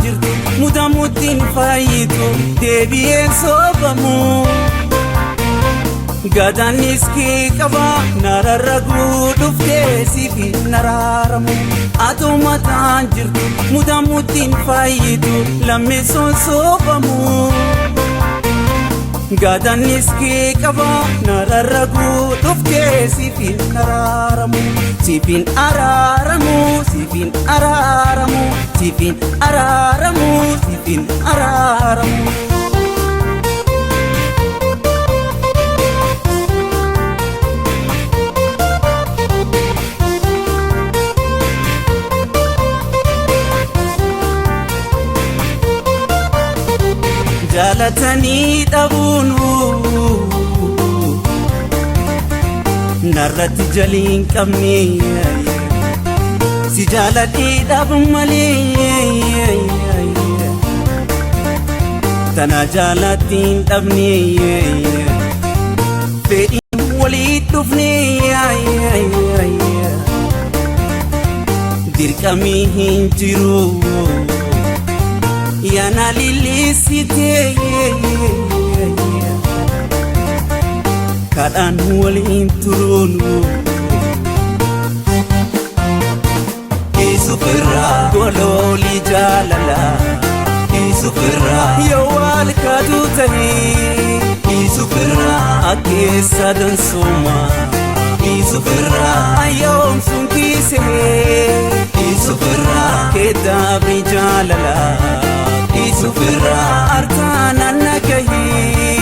jirtu mudamuutiin faayitu deebi'ee soobamu. Gadaanis kee qaba nararraguu dhuftee siif naraaramu. Atumataan jirtu mudamuutiin faayitu lammeessoon soobamu. Gadaanis kee qaba nararraguu dhuftee siif naraaramu. Siifin araaramu, siifin araaramu, siifin araaramu, siifin araaramu. Jaalatanii dhabuunu narratti jaliin qabne si jaaladhee dhabu malee tana jaalattiin dhabne fedhiin walitti dhufne dirqamii hin jiru yana lilisitee kadhaan waliin turuunu isufirraa gololii jaalala isufirraa yoo wal kaatu ta'ee isufirraa akkeessa dansooma isufirraa ayyoomsuun kiisee isufirraa keeddaabri jaalala isufirraa artaanaan nagahee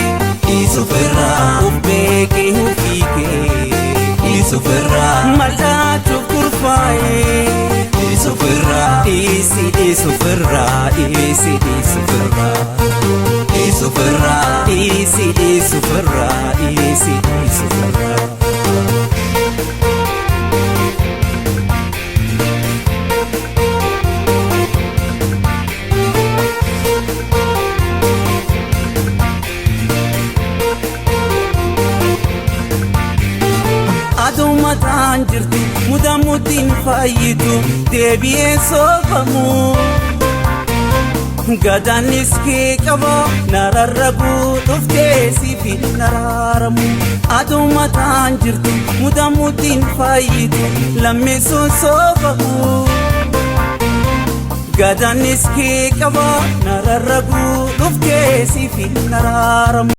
isufirraa ubbeekee hufiikee isufirraa mal'aatuuf kurfaa'ee isufirraa isufirraa isufirraa isufirraa. Adumataan jirtu mudamuutiin faayitu deebi'ee soobamu. Gadaanis kee qaba nararraguu dhuftee siif naraaramu. Adumataan jirtu mudamuutiin faayitu lammeessoon soobamu. Gadaanis kee qaba nararraguu dhuftee siif naraaramu.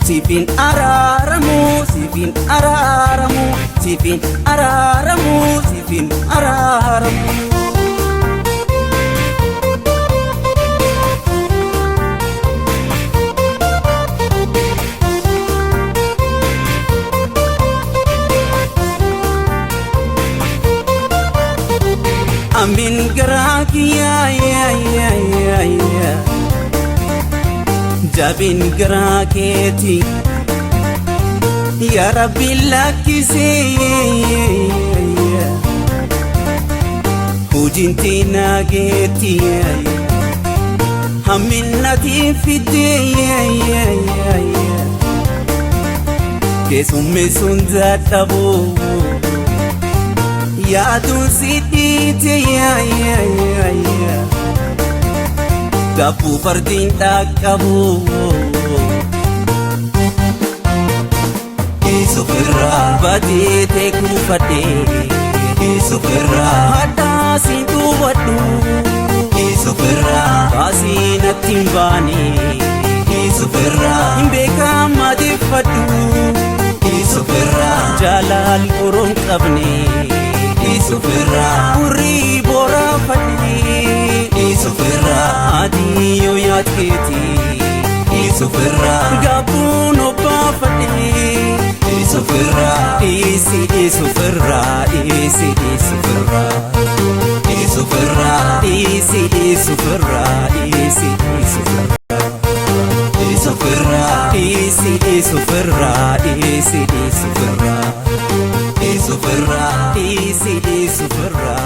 Siifin araaramu, siifin araaramu, siifin araaramu, siifin araaramu. Amin garaa kiyyaa jabin garaa keeti yaa Rabbi lakkisee hojiin teenaa geetti hamminnatiin fidee keessummeessuun dadhaboo yaaduun si dhiite gabbuu fardiin dhaqqabu isufirraa badeetee kuufadhee isufirraa hadhaasiin duubadhu isufirraa baasii natti hin baane isufirraa hin beekamadeeffadhu isufirraa jaalal oroon qabne isufirraa urrii boraafadhee isufirraa adii yoo yaadkeeti isufirraa gaabbuun obbaafadhee isufirraa isufirraa isufirraa isufirraa isufirraa isufirraa isufirraa isufirraa isufirraa